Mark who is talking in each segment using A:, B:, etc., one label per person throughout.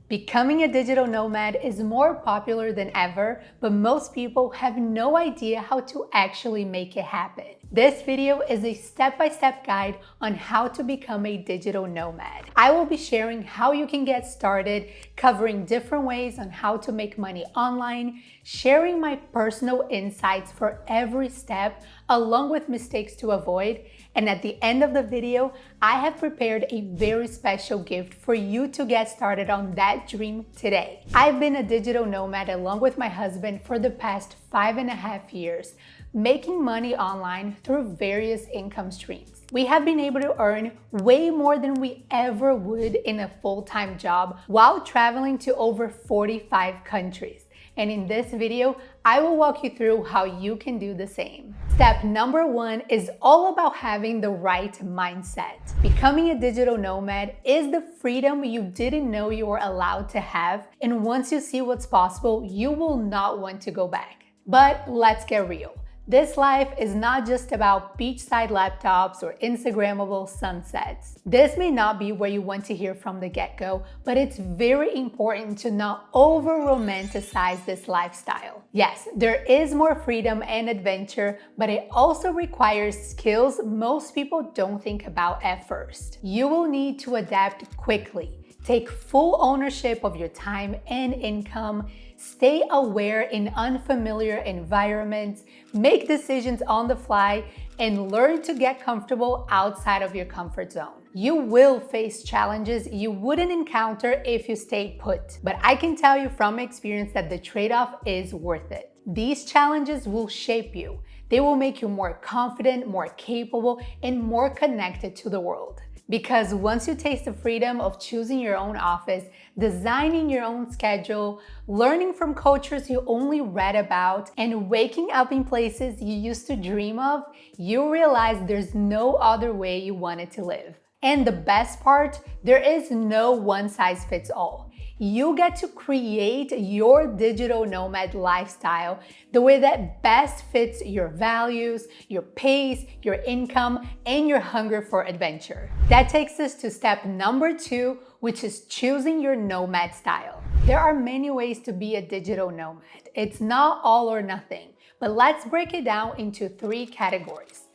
A: Becoming a digital nomad is more popular than ever, but most people have no idea how to actually make it happen. This video is a step-by-step guide on how to become a digital nomad. I will be sharing how you can get started, covering different ways on how to make money online, sharing my personal insights for every step, along with mistakes to avoid. And at the end of the video, I have prepared a very special gift for you to get started on that dream today. I've been a digital nomad along with my husband for the past 5.5 years, making money online through various income streams. We have been able to earn way more than we ever would in a full-time job while traveling to over 45 countries. And in this video, I will walk you through how you can do the same. Step number 1 is all about having the right mindset. Becoming a digital nomad is the freedom you didn't know you were allowed to have, and once you see what's possible, you will not want to go back. But let's get real. This life is not just about beachside laptops or Instagrammable sunsets. This may not be where you want to hear from the get-go, but it's very important to not over-romanticize this lifestyle. Yes, there is more freedom and adventure, but it also requires skills most people don't think about at first. You will need to adapt quickly, take full ownership of your time and income, stay aware in unfamiliar environments, make decisions on the fly, and learn to get comfortable outside of your comfort zone. You will face challenges you wouldn't encounter if you stayed put, but I can tell you from experience that the trade-off is worth it. These challenges will shape you. They will make you more confident, more capable, and more connected to the world. Because once you taste the freedom of choosing your own office, designing your own schedule, learning from cultures you only read about, and waking up in places you used to dream of, you realize there's no other way you wanted to live. And the best part, there is no one-size-fits-all. You get to create your digital nomad lifestyle the way that best fits your values, your pace, your income, and your hunger for adventure. That takes us to step number 2, which is choosing your nomad style. There are many ways to be a digital nomad. It's not all or nothing, but let's break it down into 3 categories: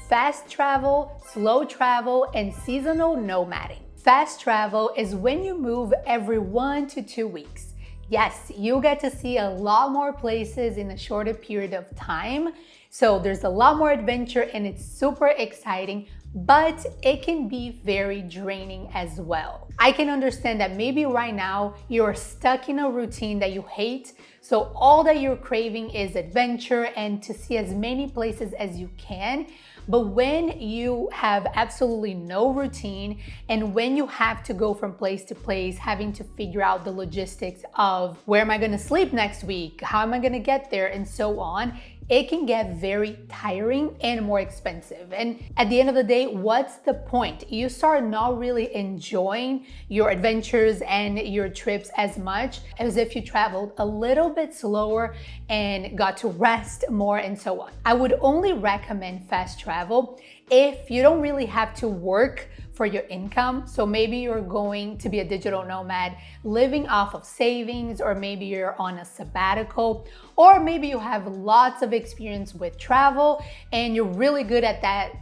A: fast travel, slow travel, and seasonal nomading. Fast travel is when you move every 1 to 2 weeks. Yes, you get to see a lot more places in a shorter period of time, so there's a lot more adventure and it's super exciting, but it can be very draining as well. I can understand that maybe right now you're stuck in a routine that you hate, so all that you're craving is adventure and to see as many places as you can. But when you have absolutely no routine and when you have to go from place to place, having to figure out the logistics of where am I going to sleep next week, how am I going to get there, and so on, it can get very tiring and more expensive. And at the end of the day, what's the point? You start not really enjoying your adventures and your trips as much as if you traveled a little bit slower and got to rest more and so on. I would only recommend fast travel if you don't really have to work for your income. So maybe you're going to be a digital nomad living off of savings, or maybe you're on a sabbatical, or maybe you have lots of experience with travel and you're really good at that,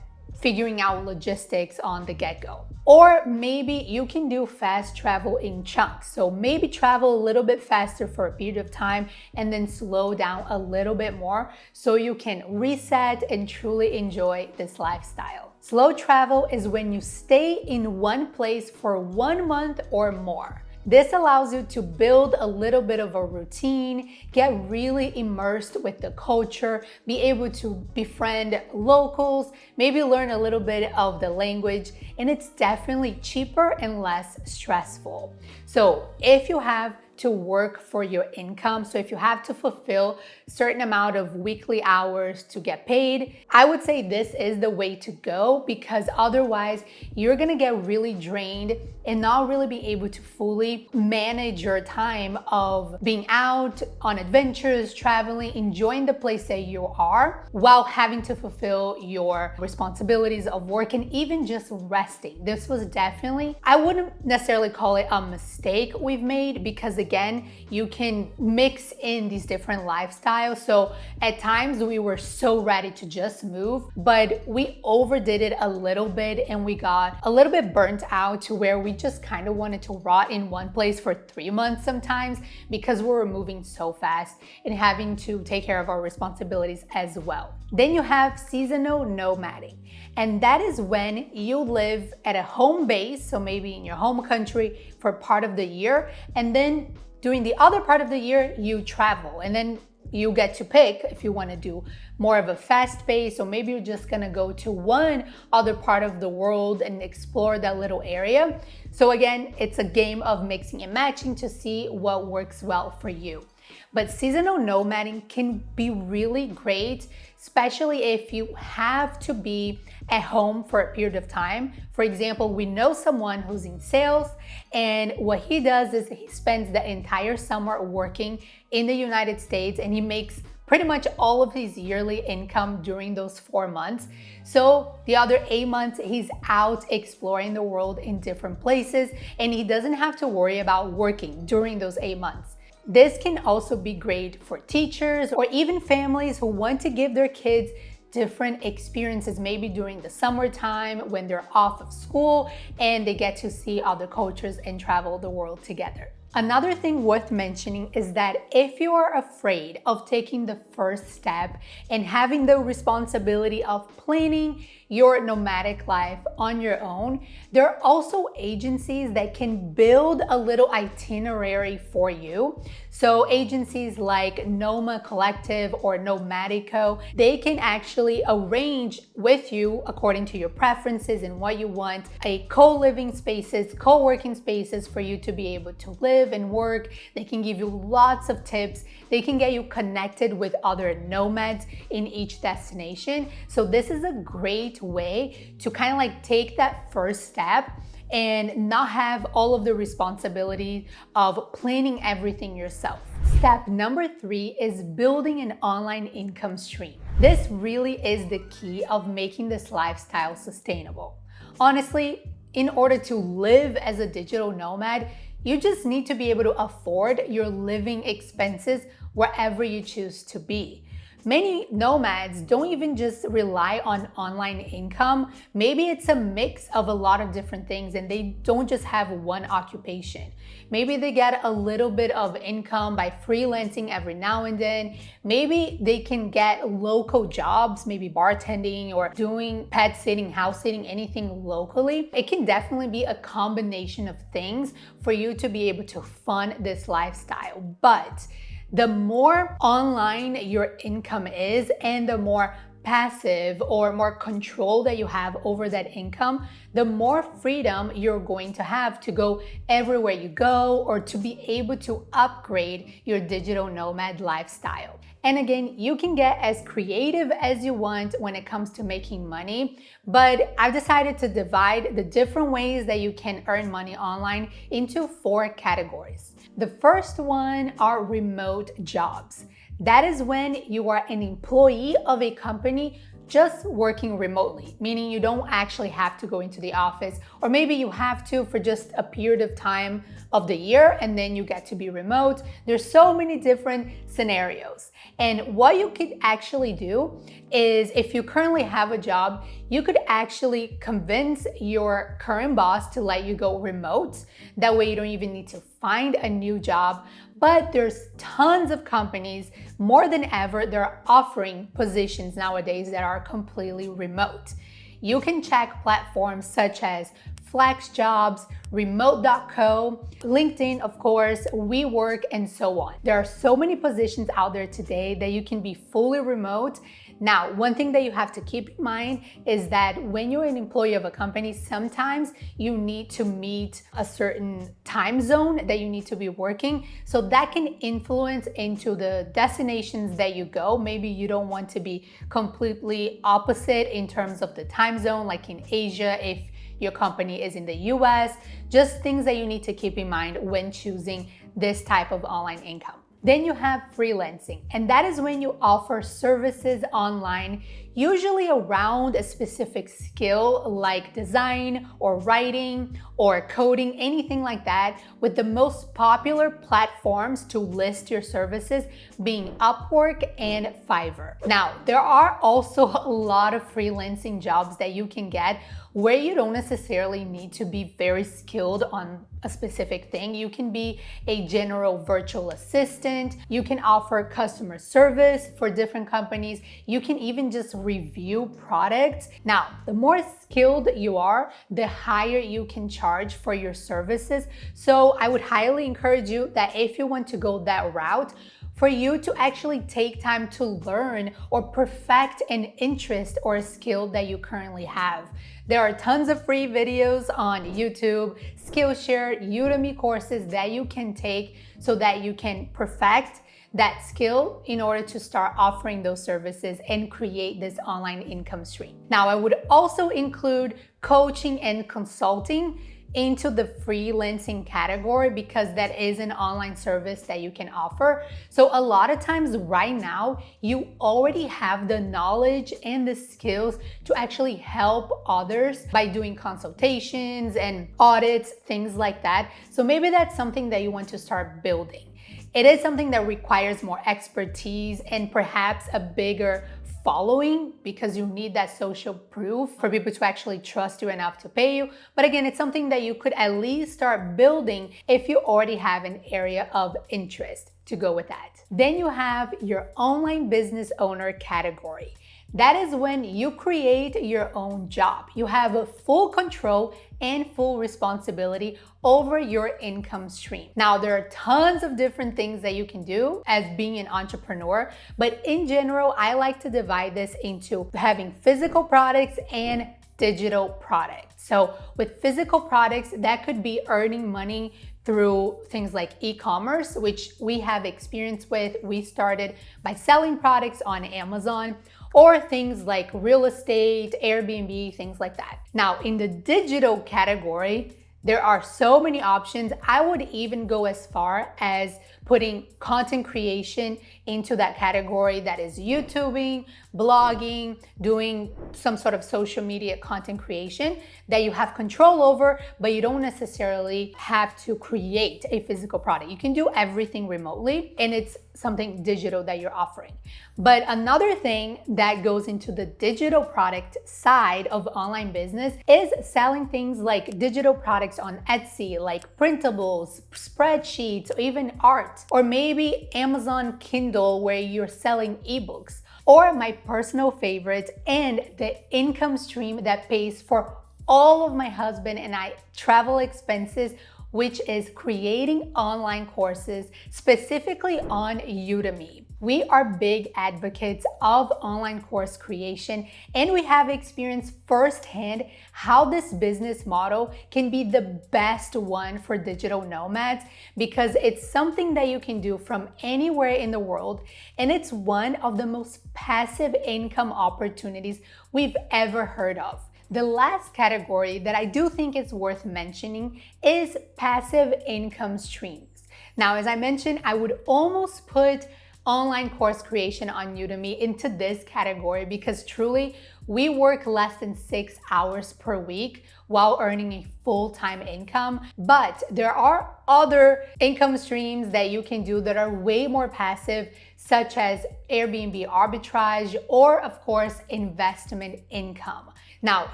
A: figuring out logistics on the get-go. Or maybe you can do fast travel in chunks. So maybe travel a little bit faster for a period of time and then slow down a little bit more so you can reset and truly enjoy this lifestyle. Slow travel is when you stay in one place for 1 month or more. This allows you to build a little bit of a routine, get really immersed with the culture, be able to befriend locals, maybe learn a little bit of the language, and it's definitely cheaper and less stressful. So if you have to work for your income. So if you have to fulfill certain amount of weekly hours to get paid, I would say this is the way to go, because otherwise you're gonna get really drained and not really be able to fully manage your time of being out on adventures, traveling, enjoying the place that you are while having to fulfill your responsibilities of work and even just resting. This was definitely, I wouldn't necessarily call it a mistake we've made, because again, you can mix in these different lifestyles. So at times we were so ready to just move, but we overdid it a little bit and we got a little bit burnt out to where we just kind of wanted to rot in one place for 3 months sometimes, because we were moving so fast and having to take care of our responsibilities as well. Then you have seasonal nomading, and that is when you live at a home base, so maybe in your home country for part of the year, and then during the other part of the year you travel, and then you get to pick if you want to do more of a fast pace, or maybe you're just gonna go to one other part of the world and explore that little area. So again, it's a game of mixing and matching to see what works well for you. But seasonal nomading can be really great, especially if you have to be at home for a period of time. For example, we know someone who's in sales, and what he does is he spends the entire summer working in the United States, and he makes pretty much all of his yearly income during those 4 months. So the other 8 months, he's out exploring the world in different places, and he doesn't have to worry about working during those 8 months. This can also be great for teachers or even families who want to give their kids different experiences, maybe during the summertime when they're off of school and they get to see other cultures and travel the world together. Another thing worth mentioning is that if you are afraid of taking the first step and having the responsibility of planning your nomadic life on your own, there are also agencies that can build a little itinerary for you. So agencies like Noma Collective or Nomadico, they can actually arrange with you according to your preferences and what you want, a co-living spaces, co-working spaces for you to be able to live and work. They can give you lots of tips. They can get you connected with other nomads in each destination. So this is a great way to kind of like take that first step and not have all of the responsibility of planning everything yourself. Step number 3 is building an online income stream. This really is the key of making this lifestyle sustainable. Honestly, in order to live as a digital nomad, you just need to be able to afford your living expenses wherever you choose to be. Many nomads don't even just rely on online income. Maybe it's a mix of a lot of different things and they don't just have one occupation. Maybe they get a little bit of income by freelancing every now and then. Maybe they can get local jobs, maybe bartending or doing pet sitting, house sitting, anything locally. It can definitely be a combination of things for you to be able to fund this lifestyle. But the more online your income is and the more passive or more control that you have over that income, the more freedom you're going to have to go everywhere you go or to be able to upgrade your digital nomad lifestyle. And again, you can get as creative as you want when it comes to making money, but I've decided to divide the different ways that you can earn money online into 4 categories. The first one are remote jobs. That is when you are an employee of a company just working remotely, meaning you don't actually have to go into the office, or maybe you have to for just a period of time of the year and then you get to be remote. There's so many different scenarios. And what you could actually do is, if you currently have a job, you could actually convince your current boss to let you go remote. That way you don't even need to find a new job. But there's tons of companies, more than ever, they're offering positions nowadays that are completely remote. You can check platforms such as FlexJobs, Remote.co, LinkedIn, of course, WeWork, and so on. There are so many positions out there today that you can be fully remote Now, one thing that you have to keep in mind is that when you're an employee of a company, sometimes you need to meet a certain time zone that you need to be working. So that can influence into the destinations that you go. Maybe you don't want to be completely opposite in terms of the time zone, like in Asia, if your company is in the US, just things that you need to keep in mind when choosing this type of online income. Then you have freelancing, and that is when you offer services online, usually around a specific skill like design or writing or coding, anything like that, with the most popular platforms to list your services being Upwork and Fiverr. Now, there are also a lot of freelancing jobs that you can get where you don't necessarily need to be very skilled on a specific thing. You can be a general virtual assistant. You can offer customer service for different companies. You can even just review products. Now, the more skilled you are, the higher you can charge for your services. So I would highly encourage you that if you want to go that route, for you to actually take time to learn or perfect an interest or a skill that you currently have. There are tons of free videos on YouTube, Skillshare, Udemy courses that you can take so that you can perfect that skill in order to start offering those services and create this online income stream. Now, I would also include coaching and consulting into the freelancing category because that is an online service that you can offer. So a lot of times right now, you already have the knowledge and the skills to actually help others by doing consultations and audits, things like that. So maybe that's something that you want to start building. It is something that requires more expertise and perhaps a bigger following because you need that social proof for people to actually trust you enough to pay you. But again, it's something that you could at least start building if you already have an area of interest to go with that. Then you have your online business owner category. That is when you create your own job. You have a full control and full responsibility over your income stream. Now, there are tons of different things that you can do as being an entrepreneur, but in general, I like to divide this into having physical products and digital products. So with physical products, that could be earning money through things like e-commerce, which we have experience with. We started by selling products on Amazon, or things like real estate, Airbnb, things like that. Now, in the digital category, there are so many options. I would even go as far as putting content creation into that category. That is YouTubing, blogging, doing some sort of social media content creation that you have control over, but you don't necessarily have to create a physical product. You can do everything remotely, and it's something digital that you're offering. But another thing that goes into the digital product side of online business is selling things like digital products on Etsy, like printables, spreadsheets, or even art, or maybe Amazon Kindle where you're selling ebooks, or my personal favorite and the income stream that pays for all of my husband and I travel expenses, which is creating online courses specifically on Udemy. We are big advocates of online course creation, and we have experienced firsthand how this business model can be the best one for digital nomads because it's something that you can do from anywhere in the world, and it's one of the most passive income opportunities we've ever heard of. The last category that I do think is worth mentioning is passive income streams. Now, as I mentioned, I would almost put online course creation on Udemy into this category because truly we work less than 6 hours per week while earning a full-time income. But there are other income streams that you can do that are way more passive, such as Airbnb arbitrage or, of course, investment income. Now,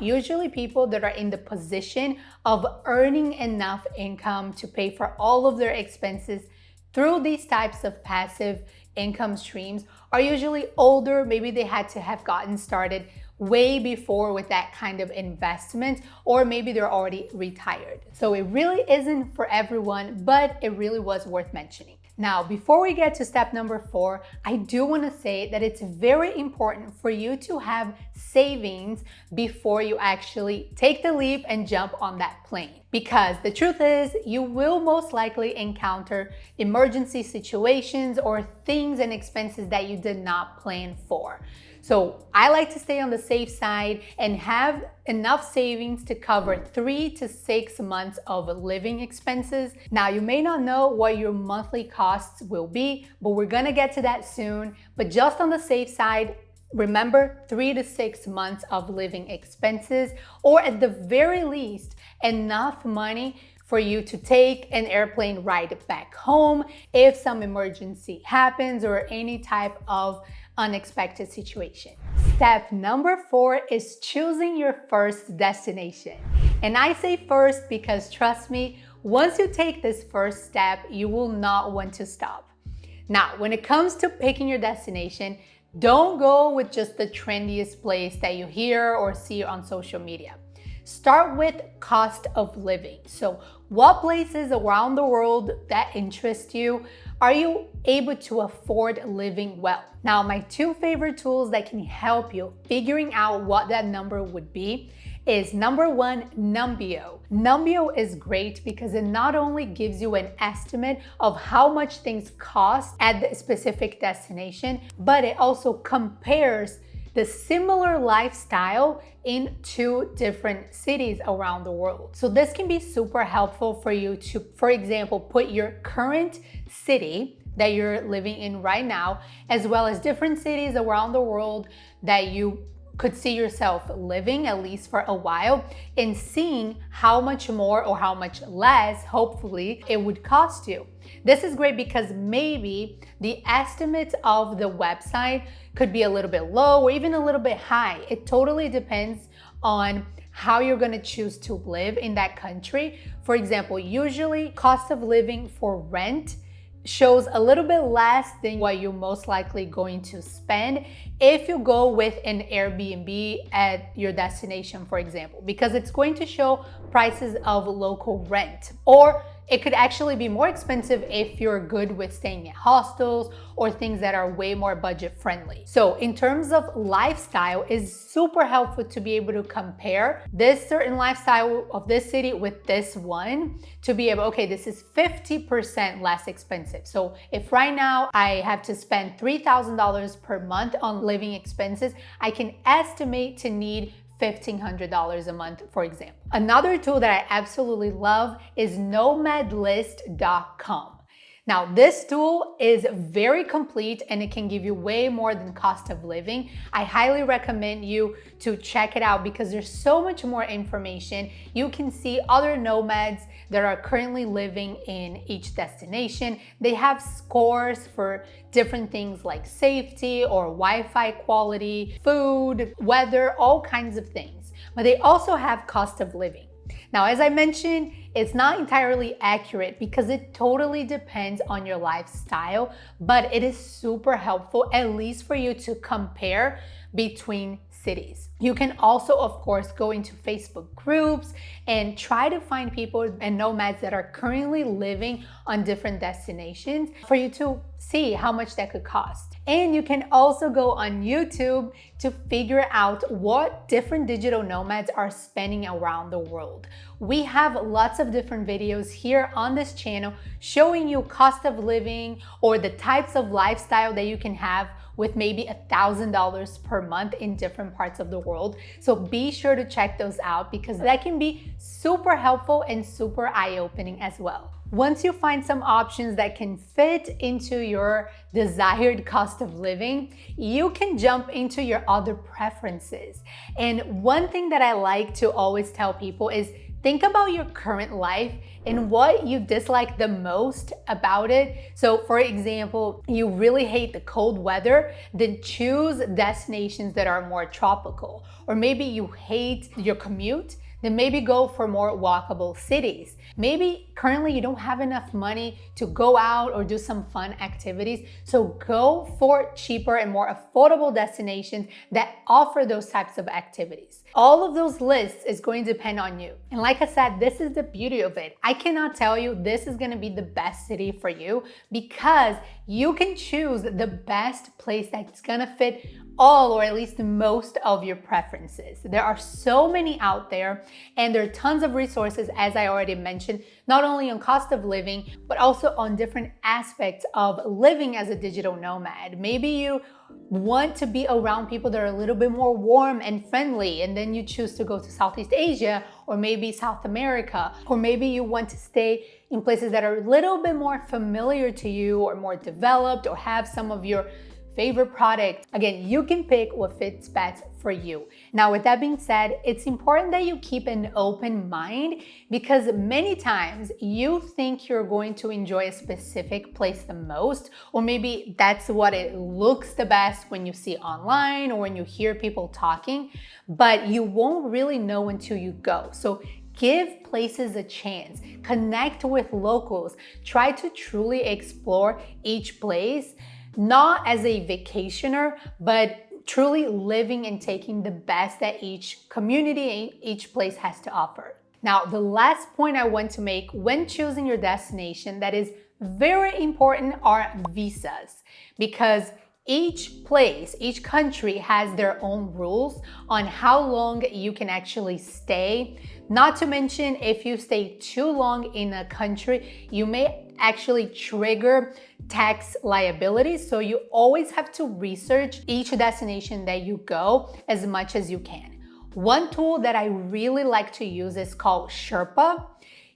A: usually people that are in the position of earning enough income to pay for all of their expenses through these types of passive income streams are usually older. Maybe they had to have gotten started way before with that kind of investment, or maybe they're already retired. So it really isn't for everyone, but it really was worth mentioning. Now, before we get to step number 4, I do want to say that it's very important for you to have savings before you actually take the leap and jump on that plane. Because the truth is, you will most likely encounter emergency situations or things and expenses that you did not plan for. So I like to stay on the safe side and have enough savings to cover 3 to 6 months of living expenses. Now, you may not know what your monthly costs will be, but we're gonna get to that soon. But just on the safe side, remember 3 to 6 months of living expenses, or at the very least, enough money for you to take an airplane ride back home if some emergency happens or any type of unexpected situation. Step number 4 is choosing your first destination. And I say first because trust me, once you take this first step, you will not want to stop. Now, when it comes to picking your destination, don't go with just the trendiest place that you hear or see on social media. Start with cost of living. So what places around the world that interest you are you able to afford living well? Now, my 2 favorite tools that can help you figuring out what that number would be is number 1, Numbeo. Numbeo is great because it not only gives you an estimate of how much things cost at the specific destination, but it also compares the similar lifestyle in 2 different cities around the world. So this can be super helpful for you to, for example, put your current city that you're living in right now, as well as different cities around the world that you could see yourself living at least for a while, and seeing how much more or how much less, hopefully, it would cost you. This is great because maybe the estimates of the website could be a little bit low or even a little bit high. It totally depends on how you're going to choose to live in that country. For example, usually cost of living for rent shows a little bit less than what you're most likely going to spend if you go with an Airbnb at your destination, for example, because it's going to show prices of local rent. Or it could actually be more expensive if you're good with staying at hostels or things that are way more budget friendly. So in terms of lifestyle, it's super helpful to be able to compare this certain lifestyle of this city with this one to be able, okay, this is 50% less expensive. So if right now I have to spend $3,000 per month on living expenses, I can estimate to need $1,500 a month, for example. Another tool that I absolutely love is nomadlist.com. Now, this tool is very complete and it can give you way more than cost of living. I highly recommend you to check it out because there's so much more information. You can see other nomads that are currently living in each destination. They have scores for different things like safety or Wi-Fi quality, food, weather, all kinds of things. But they also have cost of living. Now, as I mentioned, it's not entirely accurate because it totally depends on your lifestyle, but it is super helpful, at least for you to compare between cities. You can also, of course, go into Facebook groups and try to find people and nomads that are currently living on different destinations for you to see how much that could cost. And you can also go on YouTube to figure out what different digital nomads are spending around the world. We have lots of different videos here on this channel showing you cost of living or the types of lifestyle that you can have with maybe $1,000 per month in different parts of the world. So be sure to check those out because that can be super helpful and super eye-opening as well. Once you find some options that can fit into your desired cost of living, you can jump into your other preferences. And one thing that I like to always tell people is think about your current life and what you dislike the most about it. So for example, you really hate the cold weather, then choose destinations that are more tropical. Or maybe you hate your commute, then maybe go for more walkable cities. Maybe currently you don't have enough money to go out or do some fun activities, so go for cheaper and more affordable destinations that offer those types of activities. All of those lists is going to depend on you. And like I said, this is the beauty of it. I cannot tell you this is going to be the best city for you, because you can choose the best place that's going to fit all, or at least most, of your preferences. There are so many out there, and there are tons of resources, as I already mentioned, not only on cost of living, but also on different aspects of living as a digital nomad. Maybe you want to be around people that are a little bit more warm and friendly, and then you choose to go to Southeast Asia, or maybe South America, or maybe you want to stay in places that are a little bit more familiar to you, or more developed, or have some of your favorite product. Again, you can pick what fits best for you. Now, with that being said, it's important that you keep an open mind, because many times you think you're going to enjoy a specific place the most, or maybe that's what it looks the best when you see online or when you hear people talking, but you won't really know until you go. So give places a chance, connect with locals, try to truly explore each place, not as a vacationer, but truly living and taking the best that each community, each place has to offer. Now, the last point I want to make when choosing your destination that is very important are visas, because each place, each country has their own rules on how long you can actually stay. Not to mention, if you stay too long in a country, you may actually trigger tax liabilities. So you always have to research each destination that you go as much as you can. One tool that I really like to use is called Sherpa.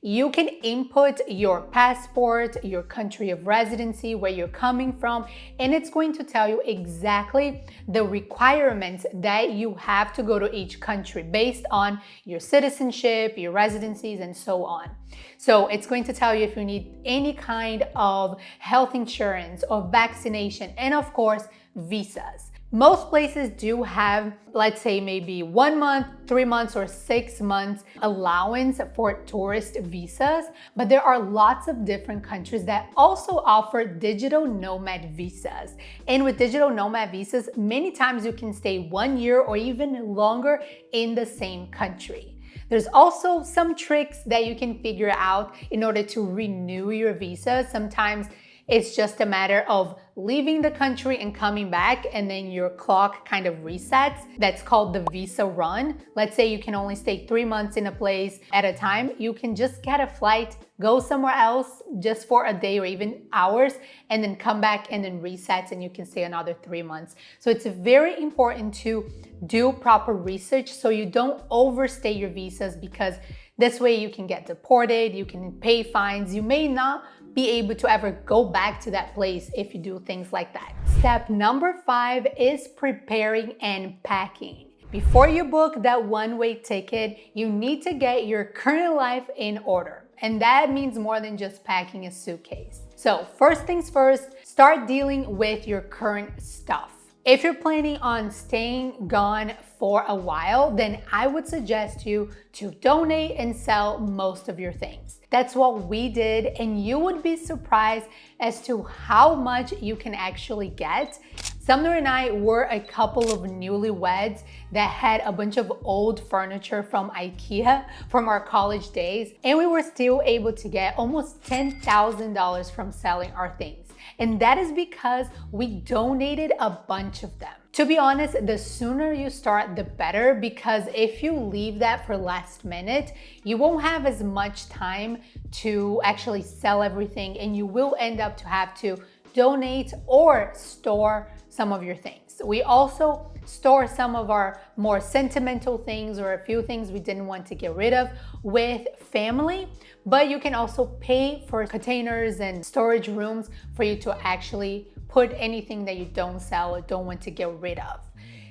A: You can input your passport, your country of residency, where you're coming from, and it's going to tell you exactly the requirements that you have to go to each country based on your citizenship, your residencies, and so on. So it's going to tell you if you need any kind of health insurance or vaccination, and of course, visas. Most places do have, let's say, maybe 1 month, 3 months, or 6 months allowance for tourist visas, but there are lots of different countries that also offer digital nomad visas. And with digital nomad visas, many times you can stay 1 year or even longer in the same country. There's also some tricks that you can figure out in order to renew your visa. Sometimes it's just a matter of leaving the country and coming back, and then your clock kind of resets. That's called the visa run. Let's say you can only stay 3 months in a place at a time. You can just get a flight, go somewhere else just for a day or even hours, and then come back and then resets, and you can stay another 3 months. So it's very important to do proper research so you don't overstay your visas, because this way you can get deported, you can pay fines, you may not be able to ever go back to that place if you do things like that. Step number 5 is preparing and packing. Before you book that one-way ticket, you need to get your current life in order. And that means more than just packing a suitcase. So first things first, start dealing with your current stuff. If you're planning on staying gone for a while, then I would suggest you to donate and sell most of your things. That's what we did, and you would be surprised as to how much you can actually get. Sumner and I were a couple of newlyweds that had a bunch of old furniture from IKEA from our college days, and we were still able to get almost $10,000 from selling our things. And that is because we donated a bunch of them. To be honest, the sooner you start, the better, because if you leave that for last minute, you won't have as much time to actually sell everything, and you will end up to have to donate or store some of your things. We also store some of our more sentimental things, or a few things we didn't want to get rid of, with family, but you can also pay for containers and storage rooms for you to actually put anything that you don't sell or don't want to get rid of.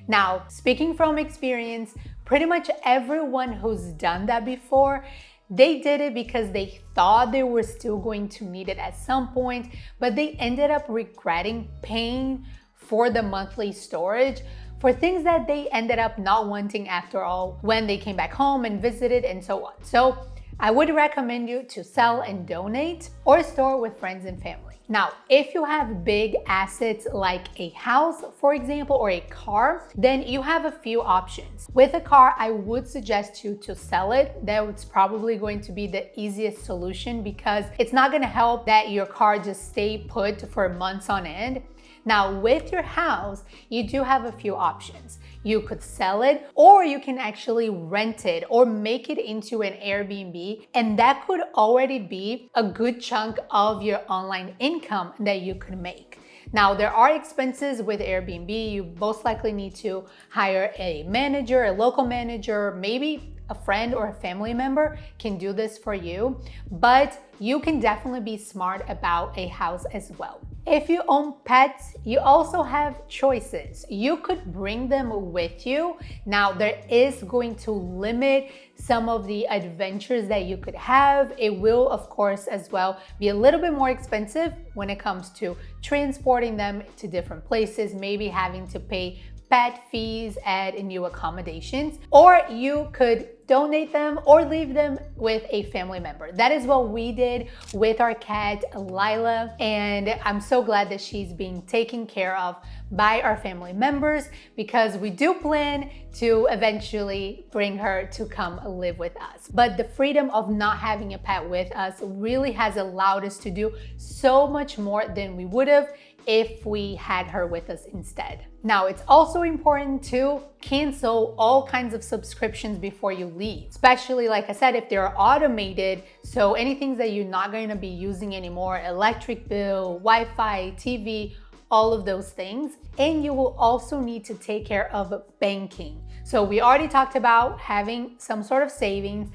A: Now, speaking from experience, pretty much everyone who's done that before, they did it because they thought they were still going to need it at some point, but they ended up regretting paying for the monthly storage for things that they ended up not wanting after all when they came back home and visited and so on. So I would recommend you to sell and donate or store with friends and family. Now, if you have big assets like a house, for example, or a car, then you have a few options. With a car, I would suggest you to sell it. That's probably going to be the easiest solution because it's not going to help that your car just stay put for months on end. Now, with your house, you do have a few options. You could sell it, or you can actually rent it or make it into an Airbnb, and that could already be a good chunk of your online income that you could make. Now, there are expenses with Airbnb. You most likely need to hire a manager, a local manager, maybe a friend or a family member can do this for you, but you can definitely be smart about a house as well. If you own pets, you also have choices. You could bring them with you. Now, there is going to limit some of the adventures that you could have. It will, of course, as well be a little bit more expensive when it comes to transporting them to different places, maybe having to pay pet fees at new accommodations, or you could donate them or leave them with a family member. That is what we did with our cat, Lila, and I'm so glad that she's being taken care of by our family members because we do plan to eventually bring her to come live with us. But the freedom of not having a pet with us really has allowed us to do so much more than we would have if we had her with us instead. Now, it's also important to cancel all kinds of subscriptions before you leave, especially, like I said, if they're automated. So anything that you're not going to be using anymore, electric bill, Wi-Fi, TV, all of those things. And you will also need to take care of banking. So we already talked about having some sort of savings,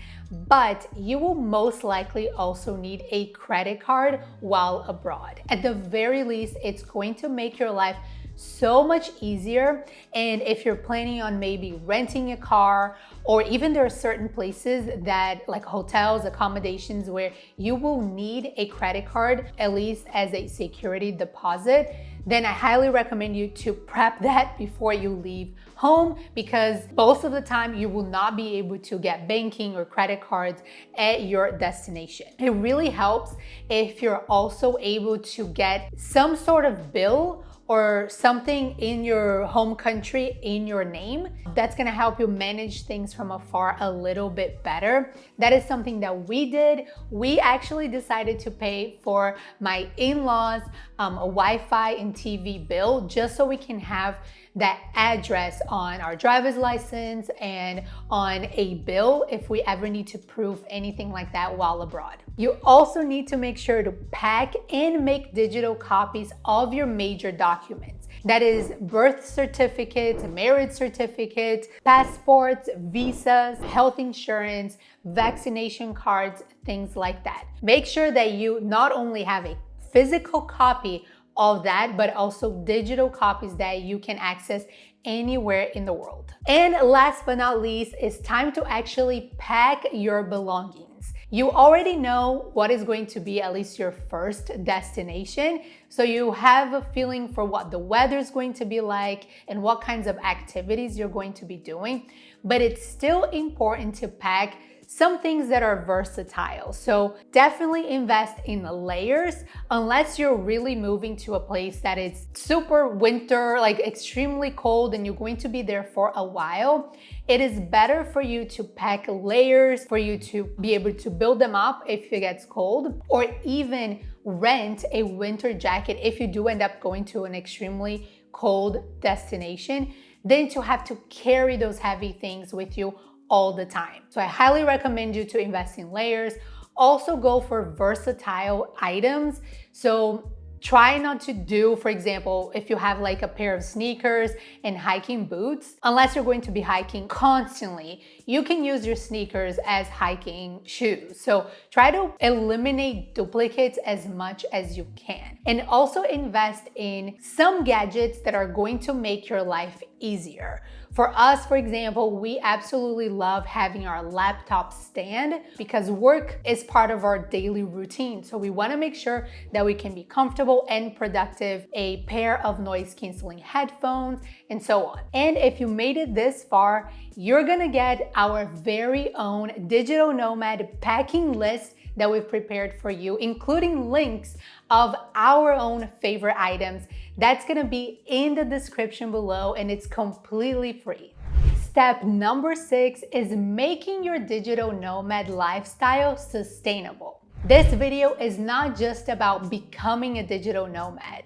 A: but you will most likely also need a credit card while abroad. At the very least, it's going to make your life so much easier. And if you're planning on maybe renting a car, or even there are certain places that like hotels, accommodations where you will need a credit card, at least as a security deposit, then I highly recommend you to prep that before you leave home, because most of the time you will not be able to get banking or credit cards at your destination. It really helps if you're also able to get some sort of bill or something in your home country in your name. That's gonna help you manage things from afar a little bit better. That is something that we did. We actually decided to pay for my in-laws a Wi-Fi and TV bill just so we can have that address on our driver's license and on a bill if we ever need to prove anything like that while abroad. You also need to make sure to pack and make digital copies of your major documents. That is birth certificates, marriage certificates, passports, visas, health insurance, vaccination cards, things like that. Make sure that you not only have a physical copy of that, but also digital copies that you can access anywhere in the world. And last but not least, it's time to actually pack your belongings. You already know what is going to be at least your first destination, so you have a feeling for what the weather is going to be like and what kinds of activities you're going to be doing, but it's still important to pack some things that are versatile. So definitely invest in layers unless you're really moving to a place that is super winter, like extremely cold, and you're going to be there for a while. It is better for you to pack layers for you to be able to build them up if it gets cold, or even rent a winter jacket if you do end up going to an extremely cold destination, than to have to carry those heavy things with you all the time. So I highly recommend you to invest in layers. Also go for versatile items. So try not to do, for example, if you have like a pair of sneakers and hiking boots, unless you're going to be hiking constantly, you can use your sneakers as hiking shoes. So try to eliminate duplicates as much as you can. And also invest in some gadgets that are going to make your life easier. For us, for example, we absolutely love having our laptop stand because work is part of our daily routine. So we want to make sure that we can be comfortable and productive, a pair of noise canceling headphones, and so on. And if you made it this far, you're gonna get our very own Digital Nomad packing list that we've prepared for you, including links of our own favorite items. That's gonna be in the description below, and it's completely free. Step number 6 is making your digital nomad lifestyle sustainable. This video is not just about becoming a digital nomad.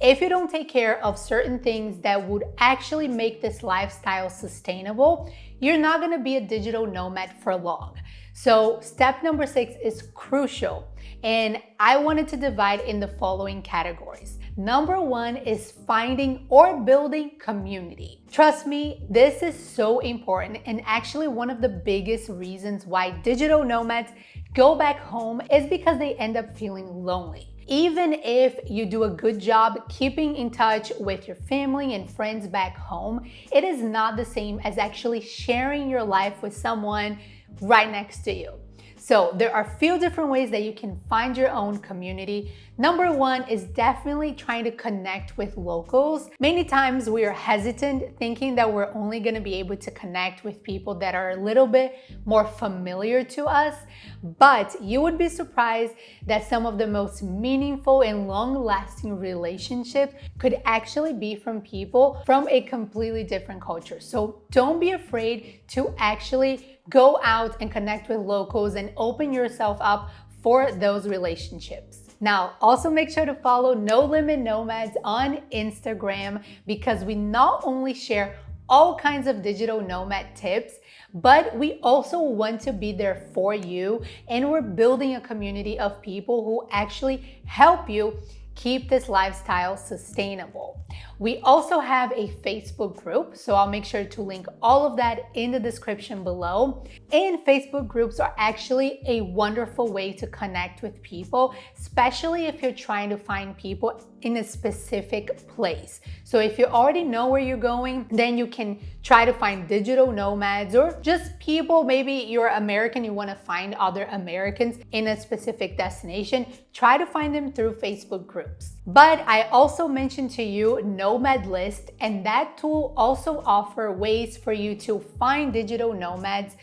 A: If you don't take care of certain things that would actually make this lifestyle sustainable, you're not gonna be a digital nomad for long. So step number 6 is crucial, and I wanted to divide in the following categories. Number 1 is finding or building community. Trust me, this is so important, and actually one of the biggest reasons why digital nomads go back home is because they end up feeling lonely. Even if you do a good job keeping in touch with your family and friends back home, it is not the same as actually sharing your life with someone right next to you. So there are a few different ways that you can find your own community. Number 1 is definitely trying to connect with locals. Many times we are hesitant, thinking that we're only going to be able to connect with people that are a little bit more familiar to us, but you would be surprised that some of the most meaningful and long-lasting relationships could actually be from people from a completely different culture. So don't be afraid to actually go out and connect with locals and open yourself up for those relationships. Now, also make sure to follow No Limit Nomads on Instagram, because we not only share all kinds of digital nomad tips, but we also want to be there for you, and we're building a community of people who actually help you keep this lifestyle sustainable. We also have a Facebook group, so I'll make sure to link all of that in the description below. And Facebook groups are actually a wonderful way to connect with people, especially if you're trying to find people in a specific place. So if you already know where you're going, then you can try to find digital nomads or just people, maybe you're American, you want to find other Americans in a specific destination, try to find them through Facebook groups. But I also mentioned to you Nomad List, and that tool also offers ways for you to find digital nomads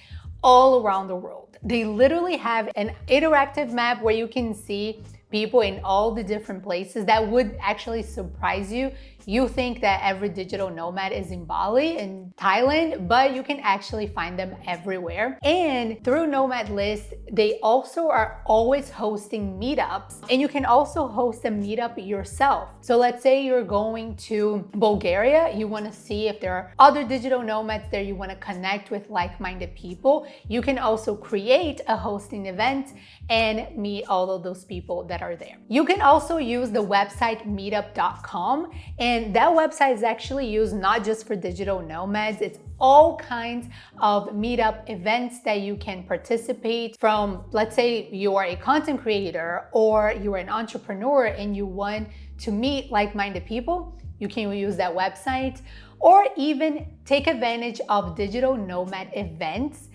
A: all around the world. They literally have an interactive map where you can see people in all the different places that would actually surprise you. You think that every digital nomad is in Bali and Thailand, but you can actually find them everywhere. And through Nomad List, they also are always hosting meetups, and you can also host a meetup yourself. So let's say you're going to Bulgaria, you want to see if there are other digital nomads there, you want to connect with like-minded people. You can also create a hosting event and meet all of those people that are there. You can also use the website meetup.com, and that website is actually used not just for digital nomads, it's all kinds of meetup events that you can participate from. Let's say you are a content creator or you're an entrepreneur and you want to meet like-minded people, you can use that website, or even take advantage of digital nomad events.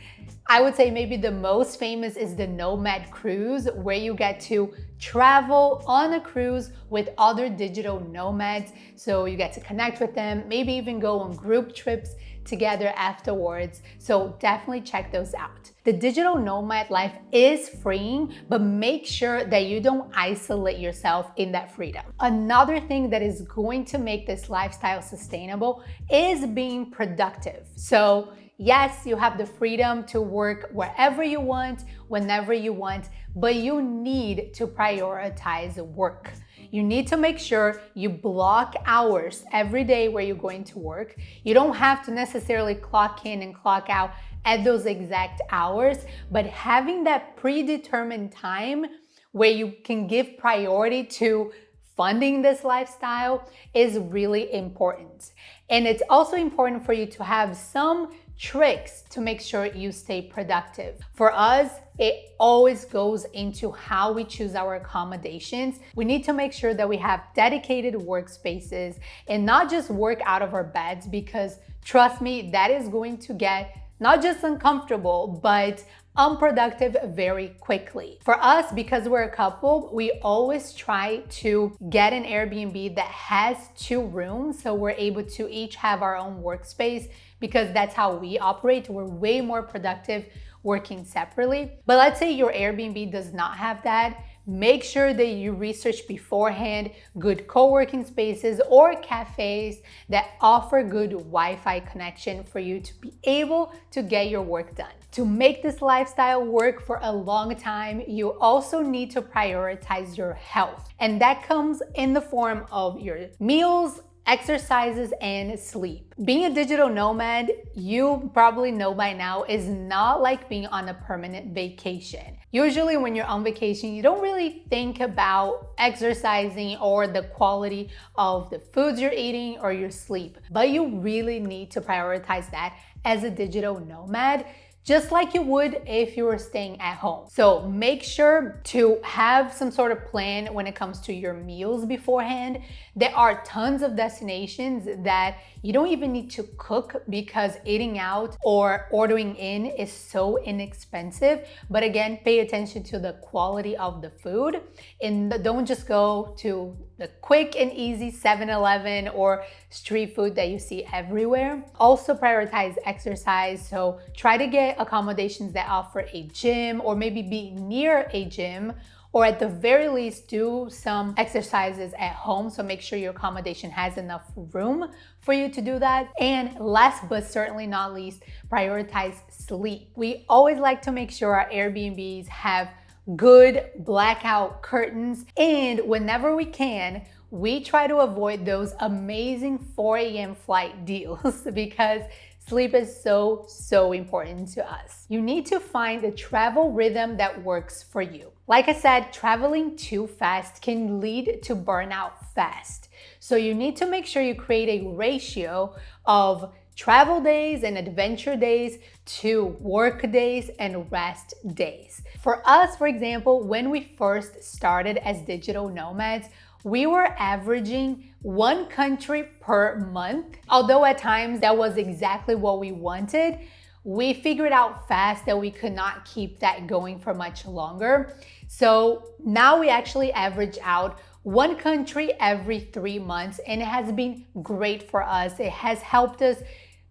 A: I would say maybe the most famous is the Nomad Cruise, where you get to travel on a cruise with other digital nomads. So you get to connect with them, maybe even go on group trips together afterwards. So definitely check those out. The digital nomad life is freeing, but make sure that you don't isolate yourself in that freedom. Another thing that is going to make this lifestyle sustainable is being productive. So yes, you have the freedom to work wherever you want, whenever you want, but you need to prioritize work. You need to make sure you block hours every day where you're going to work. You don't have to necessarily clock in and clock out at those exact hours, but having that predetermined time where you can give priority to funding this lifestyle is really important. And it's also important for you to have some tricks to make sure you stay productive. For us, it always goes into how we choose our accommodations. We need to make sure that we have dedicated workspaces and not just work out of our beds, because trust me, that is going to get not just uncomfortable, but unproductive very quickly. For us, because we're a couple, we always try to get an Airbnb that has 2 rooms, so we're able to each have our own workspace, because that's how we operate. We're way more productive working separately. But let's say your Airbnb does not have that. Make sure that you research beforehand good co-working spaces or cafes that offer good Wi-Fi connection for you to be able to get your work done. To make this lifestyle work for a long time, you also need to prioritize your health. And that comes in the form of your meals, exercises, and sleep. Being a digital nomad, you probably know by now, is not like being on a permanent vacation. Usually when you're on vacation, you don't really think about exercising or the quality of the foods you're eating or your sleep, but you really need to prioritize that as a digital nomad, just like you would if you were staying at home. So make sure to have some sort of plan when it comes to your meals beforehand. There are tons of destinations that you don't even need to cook, because eating out or ordering in is so inexpensive. But again, pay attention to the quality of the food, and don't just go to the quick and easy 7-Eleven or street food that you see everywhere. Also prioritize exercise, so try to get accommodations that offer a gym, or maybe be near a gym, or at the very least do some exercises at home. So make sure your accommodation has enough room for you to do that. And last but certainly not least, prioritize sleep. We always like to make sure our Airbnbs have good blackout curtains, and whenever we can, we try to avoid those amazing 4 a.m. flight deals because sleep is so important to us. You need to find a travel rhythm that works for you. Like I said, traveling too fast can lead to burnout fast. So you need to make sure you create a ratio of travel days and adventure days to work days and rest days. For us, for example, when we first started as digital nomads, we were averaging 1 country per month. Although at times that was exactly what we wanted, we figured out fast that we could not keep that going for much longer. So now we actually average out 1 country every 3 months, and it has been great for us. It has helped us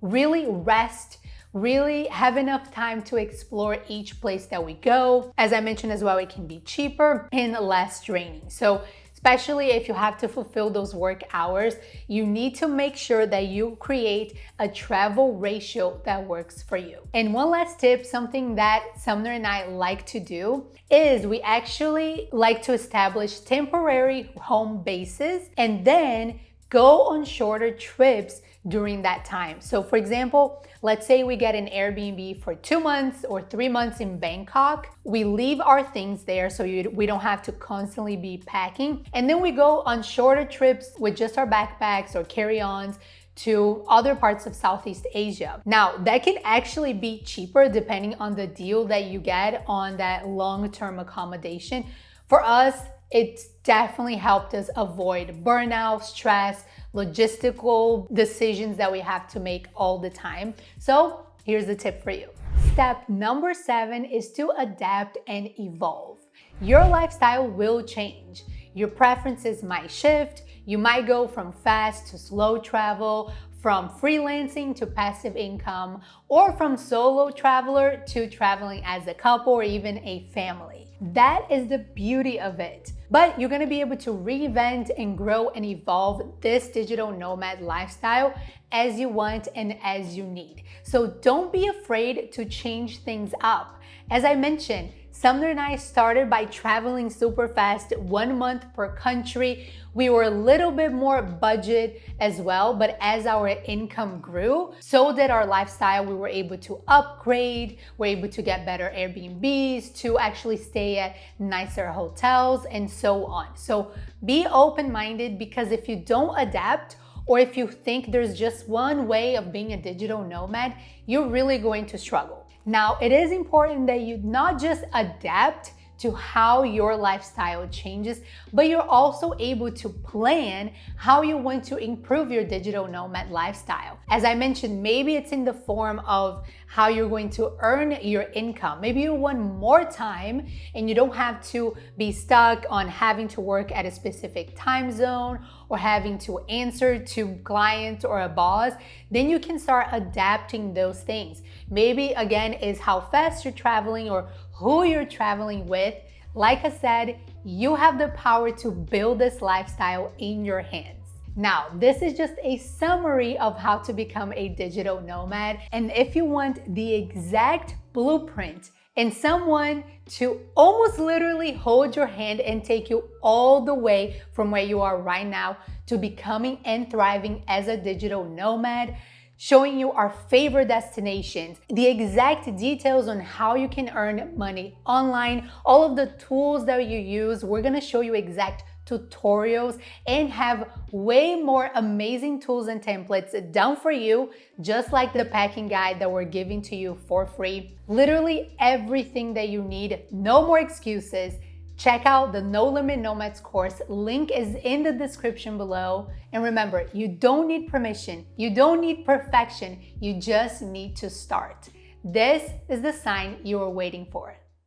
A: really rest, really have enough time to explore each place that we go. As I mentioned as well, it can be cheaper and less draining. So especially if you have to fulfill those work hours, you need to make sure that you create a travel ratio that works for you. And one last tip, something that Sumner and I like to do, is we actually like to establish temporary home bases and then go on shorter trips during that time. So for example, let's say we get an Airbnb for 2 months or 3 months in Bangkok. We leave our things there so we don't have to constantly be packing. And then we go on shorter trips with just our backpacks or carry-ons to other parts of Southeast Asia. Now, that can actually be cheaper depending on the deal that you get on that long-term accommodation. For us, it's definitely helped us avoid burnout, stress, logistical decisions that we have to make all the time. So here's the tip for you. Step number 7 is to adapt and evolve. Your lifestyle will change. Your preferences might shift. You might go from fast to slow travel, from freelancing to passive income, or from solo traveler to traveling as a couple or even a family. That is the beauty of it. But you're gonna be able to reinvent and grow and evolve this digital nomad lifestyle as you want and as you need. So don't be afraid to change things up. As I mentioned, Sumner and I started by traveling super fast, 1 month per country. We were a little bit more budget as well, but as our income grew, so did our lifestyle. We were able to upgrade, we're able to get better Airbnbs, to actually stay at nicer hotels, and so on. So be open-minded, because if you don't adapt, or if you think there's just one way of being a digital nomad, you're really going to struggle. Now, it is important that you not just adapt to how your lifestyle changes, but you're also able to plan how you want to improve your digital nomad lifestyle. As I mentioned, maybe it's in the form of how you're going to earn your income. Maybe you want more time and you don't have to be stuck on having to work at a specific time zone or having to answer to clients or a boss. Then you can start adapting those things. Maybe again is how fast you're traveling or who you're traveling with. Like I said, you have the power to build this lifestyle in your hands. Now, this is just a summary of how to become a digital nomad. And if you want the exact blueprint and someone to almost literally hold your hand and take you all the way from where you are right now to becoming and thriving as a digital nomad, showing you our favorite destinations, the exact details on how you can earn money online, all of the tools that you use. We're gonna show you exact tutorials and have way more amazing tools and templates done for you, just like the packing guide that we're giving to you for free. Literally everything that you need, no more excuses. Check out the No Limit Nomads course. Link is in the description below. And remember, you don't need permission. You don't need perfection. You just need to start. This is the sign you are waiting for.